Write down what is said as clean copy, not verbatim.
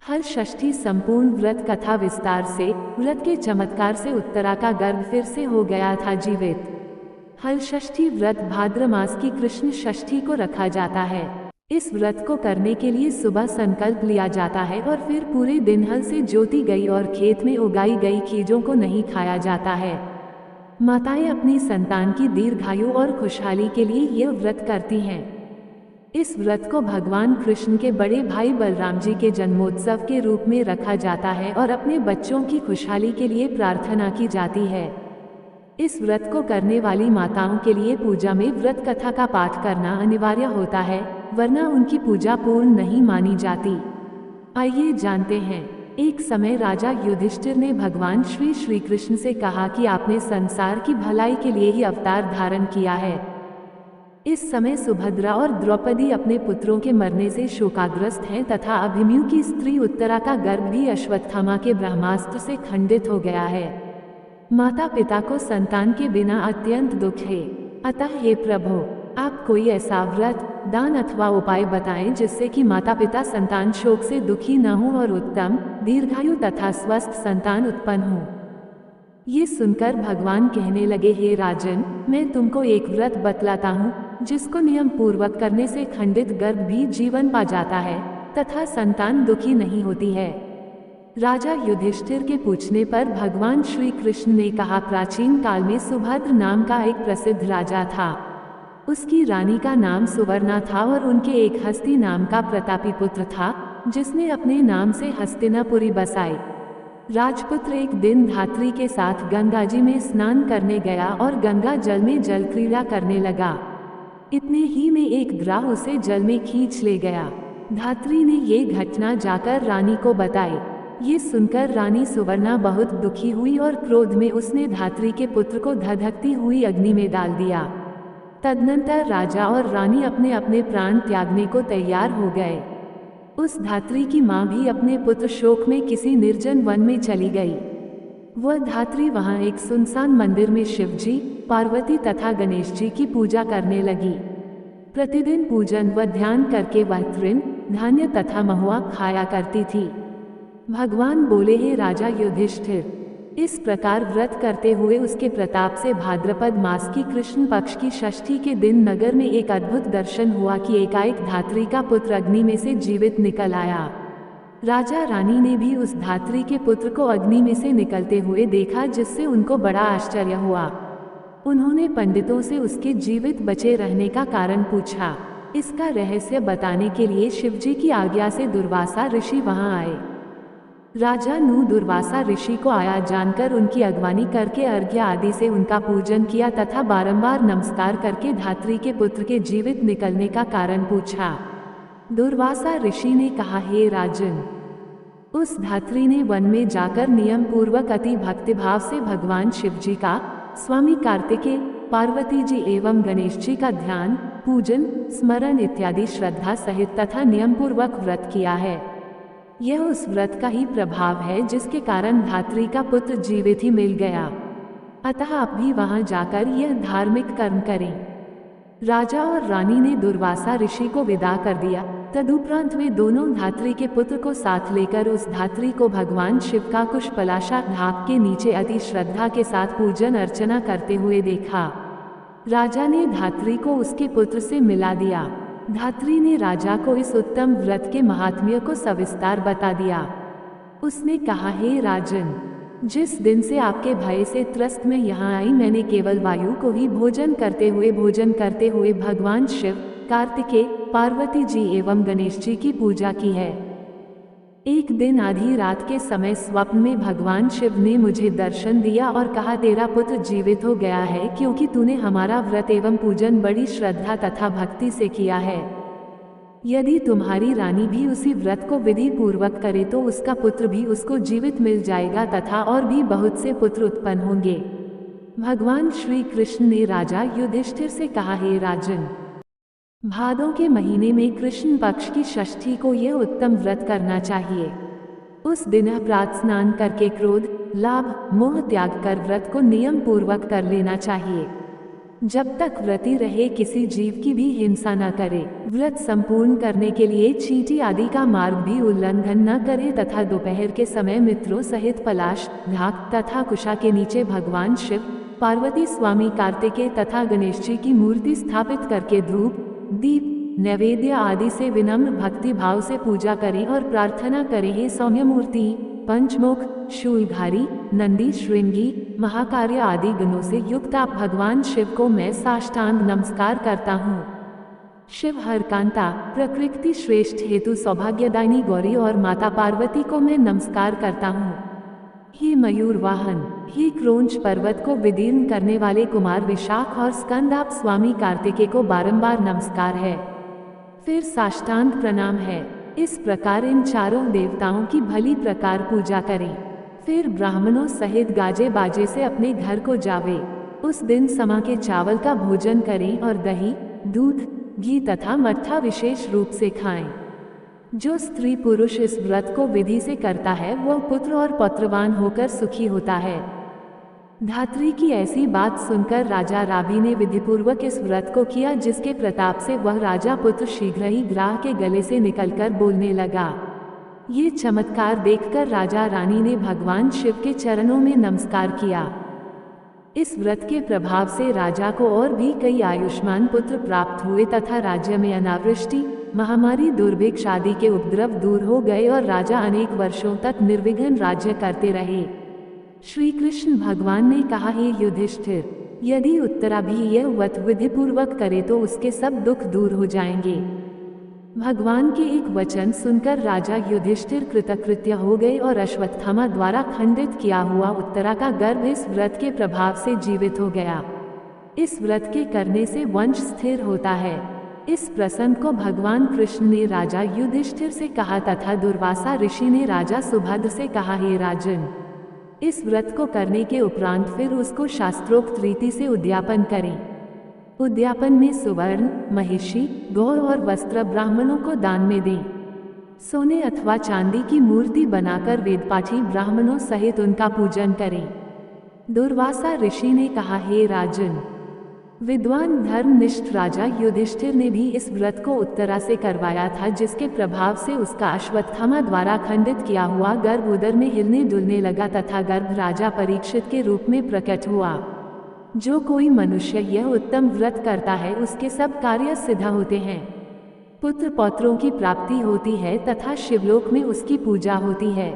हल षष्ठी संपूर्ण व्रत कथा विस्तार से। व्रत के चमत्कार से उत्तरा का गर्भ फिर से हो गया था जीवित। हल षष्ठी व्रत भाद्र मास की कृष्ण षष्ठी को रखा जाता है। इस व्रत को करने के लिए सुबह संकल्प लिया जाता है और फिर पूरे दिन हल से जोती गई और खेत में उगाई गई चीजों को नहीं खाया जाता है। माताएं अपनी संतान की दीर्घायु और खुशहाली के लिए यह व्रत करती हैं। इस व्रत को भगवान कृष्ण के बड़े भाई बलराम जी के जन्मोत्सव के रूप में रखा जाता है और अपने बच्चों की खुशहाली के लिए प्रार्थना की जाती है। इस व्रत को करने वाली माताओं के लिए पूजा में व्रत कथा का पाठ करना अनिवार्य होता है, वरना उनकी पूजा पूर्ण नहीं मानी जाती। आइए जानते हैं। एक समय राजा युधिष्ठिर ने भगवान श्री कृष्ण से कहा कि आपने संसार की भलाई के लिए ही अवतार धारण किया है। इस समय सुभद्रा और द्रौपदी अपने पुत्रों के मरने से शोकाग्रस्त हैं तथा अभिमन्यु की स्त्री उत्तरा का गर्भ भी अश्वत्थामा के ब्रह्मास्त्र से खंडित हो गया है। माता पिता को संतान के बिना अत्यंत दुख है। अतः हे प्रभु, आप कोई ऐसा व्रत, दान अथवा उपाय बताएं जिससे कि माता पिता संतान शोक से दुखी न हो और उत्तम, दीर्घायु तथा स्वस्थ संतान उत्पन्न हो। ये सुनकर भगवान कहने लगे, हे राजन, मैं तुमको एक व्रत बतलाता हूँ जिसको नियम पूर्वक करने से खंडित गर्भ भी जीवन पा जाता है तथा संतान दुखी नहीं होती है। राजा युधिष्ठिर के पूछने पर भगवान श्री कृष्ण ने कहा, प्राचीन काल में सुभद्र नाम का एक प्रसिद्ध राजा था। उसकी रानी का नाम सुवर्णा था और उनके एक हस्ती नाम का प्रतापी पुत्र था जिसने अपने नाम से हस्तिनापुरी बसाई। राजपुत्र एक दिन धात्री के साथ गंगा जी में स्नान करने गया और गंगा जल में जल क्रीड़ा करने लगा। इतने ही में एक ग्राह उसे जल में खींच ले गया। धात्री ने ये घटना जाकर रानी को बताई। ये सुनकर रानी सुवर्णा बहुत दुखी हुई और क्रोध में उसने धात्री के पुत्र को धधकती हुई अग्नि में डाल दिया। तदनंतर राजा और रानी अपने अपने प्राण त्यागने को तैयार हो गए। उस धात्री की माँ भी अपने पुत्र शोक में किसी निर्जन वन में चली गई। वह धात्री वहाँ एक सुनसान मंदिर में शिवजी, पार्वती तथा गणेश जी की पूजा करने लगी। प्रतिदिन पूजन व ध्यान करके वह तृण, धान्य तथा महुआ खाया करती थी। भगवान बोले, हे राजा युधिष्ठिर, इस प्रकार व्रत करते हुए उसके प्रताप से भाद्रपद मास की कृष्ण पक्ष की षष्ठी के दिन नगर में एक अद्भुत दर्शन हुआ कि एकाएक धात्री का पुत्र अग्नि में से जीवित निकल आया। राजा रानी ने भी उस धात्री के पुत्र को अग्नि में से निकलते हुए देखा, जिससे उनको बड़ा आश्चर्य हुआ। उन्होंने पंडितों से उसके जीवित बचे रहने का कारण पूछा। इसका रहस्य बताने के लिए शिवजी की आज्ञा से दुर्वासा ऋषि वहां आए। राजा ने दुर्वासा ऋषि को आया जानकर उनकी अगवानी करके अर्घ्य आदि से उनका पूजन किया तथा बारंबार नमस्कार करके धात्री के पुत्र के जीवित निकलने का कारण पूछा। दुर्वासा ऋषि ने कहा, हे राजन, उस धात्री ने वन में जाकर नियम पूर्वक अति भक्तिभाव से भगवान शिवजी का, स्वामी कार्तिकेय, पार्वती जी एवं गणेश जी का ध्यान, पूजन, स्मरण इत्यादि श्रद्धा सहित तथा नियम पूर्वक व्रत किया है। यह उस व्रत का ही प्रभाव है जिसके कारण धात्री का पुत्र जीवित ही मिल गया। अतः आप भी वहां जाकर यह धार्मिक कर्म करें। राजा और रानी ने दुर्वासा ऋषि को विदा कर दिया। तदुपरांत वे दोनों धात्री के पुत्र को साथ लेकर उस धात्री को भगवान शिव का कुश पलाशा ढाक के नीचे अति श्रद्धा के साथ पूजन अर्चना करते हुए देखा। राजा ने धात्री को उसके पुत्र से मिला दिया। धात्री ने राजा को इस उत्तम व्रत के महात्म्य को सविस्तार बता दिया। उसने कहा, हे राजन, जिस दिन से आपके भय से त्रस्त मैं यहाँ आई, मैंने केवल वायु को ही भोजन करते हुए भगवान शिव, कार्तिकेय, पार्वती जी एवं गणेश जी की पूजा की है। एक दिन आधी रात के समय स्वप्न में भगवान शिव ने मुझे दर्शन दिया और कहा, तेरा पुत्र जीवित हो गया है क्योंकि तूने हमारा व्रत एवं पूजन बड़ी श्रद्धा तथा भक्ति से किया है। यदि तुम्हारी रानी भी उसी व्रत को विधि पूर्वक करे तो उसका पुत्र भी उसको जीवित मिल जाएगा तथा और भी बहुत से पुत्र उत्पन्न होंगे। भगवान श्री कृष्ण ने राजा युधिष्ठिर से कहा, हे राजन, भादों के महीने में कृष्ण पक्ष की षष्ठी को यह उत्तम व्रत करना चाहिए। उस दिन प्रातः स्नान करके क्रोध, लाभ, मोह त्याग कर व्रत को नियम पूर्वक कर लेना चाहिए। जब तक व्रती रहे किसी जीव की भी हिंसा न करे, व्रत संपूर्ण करने के लिए चींटी आदि का मार्ग भी उल्लंघन न करे तथा दोपहर के समय मित्रों सहित पलाश, ढाक तथा कुशा के नीचे भगवान शिव, पार्वती, स्वामी कार्तिकेय तथा गणेश जी की मूर्ति स्थापित करके धूप, दीप, नैवेद्य आदि से विनम्र भक्ति भाव से पूजा करें और प्रार्थना करें, हे सौम्य मूर्ति, पंचमुख, शूलधारी, नंदी, श्रृंगी, महाकार्य आदि गुणों से युक्त आप भगवान शिव को मैं साष्टांग नमस्कार करता हूँ। शिव हरकांता, प्रकृति श्रेष्ठ हेतु सौभाग्यदायिनी गौरी और माता पार्वती को मैं नमस्कार करता हूँ। हे मयूर वाहन, हे क्रोंच पर्वत को विदीर्ण करने वाले कुमार विशाख और स्कंद, आप स्वामी कार्तिकेय को बारंबार नमस्कार है, फिर साष्टांग प्रणाम है। इस प्रकार इन चारों देवताओं की भली प्रकार पूजा करें। फिर ब्राह्मणों सहित गाजे बाजे से अपने घर को जावे। उस दिन समा के चावल का भोजन करें और दही, दूध, घी तथा मट्ठा विशेष रूप से खाएं। जो स्त्री पुरुष इस व्रत को विधि से करता है वह पुत्र और पौत्रवान होकर सुखी होता है। धात्री की ऐसी बात सुनकर राजा राभी ने विधिपूर्वक इस व्रत को किया, जिसके प्रताप से वह राजा पुत्र शीघ्र ही ग्राह के गले से निकलकर बोलने लगा। ये चमत्कार देखकर राजा रानी ने भगवान शिव के चरणों में नमस्कार किया। इस व्रत के प्रभाव से राजा को और भी कई आयुष्मान पुत्र प्राप्त हुए तथा राज्य में अनावृष्टि, महामारी, दुर्भिक्ष आदि के उपद्रव दूर हो गए और राजा अनेक वर्षों तक निर्विघ्न राज्य करते रहे। श्री कृष्ण भगवान ने कहा, हे युधिष्ठिर, यदि उत्तरा भी यह व्रत विधिपूर्वक करे तो उसके सब दुख दूर हो जाएंगे। भगवान के एक वचन सुनकर राजा युधिष्ठिर कृतकृत्य हो गए और अश्वत्थामा द्वारा खंडित किया हुआ उत्तरा का गर्भ इस व्रत के प्रभाव से जीवित हो गया। इस व्रत के करने से वंश स्थिर होता है। इस प्रसंग को भगवान कृष्ण ने राजा युधिष्ठिर से कहा तथा दुर्वासा ऋषि ने राजा सुभद्र से कहा, हे राजन, इस व्रत को करने के उपरांत फिर उसको शास्त्रोक्त रीति से उद्यापन करें। उद्यापन में सुवर्ण, महिषी, गौ और वस्त्र ब्राह्मणों को दान में दें। सोने अथवा चांदी की मूर्ति बनाकर वेदपाठी ब्राह्मणों सहित उनका पूजन करें। दुर्वासा ऋषि ने कहा, हे राजन, विद्वान धर्मनिष्ठ राजा युधिष्ठिर ने भी इस व्रत को उत्तरा से करवाया था, जिसके प्रभाव से उसका अश्वत्थामा द्वारा खंडित किया हुआ गर्भ उदर में हिलने डुलने लगा तथा गर्भ राजा परीक्षित के रूप में प्रकट हुआ। जो कोई मनुष्य यह उत्तम व्रत करता है उसके सब कार्य सिद्ध होते हैं, पुत्र पौत्रों की प्राप्ति होती है तथा शिवलोक में उसकी पूजा होती है।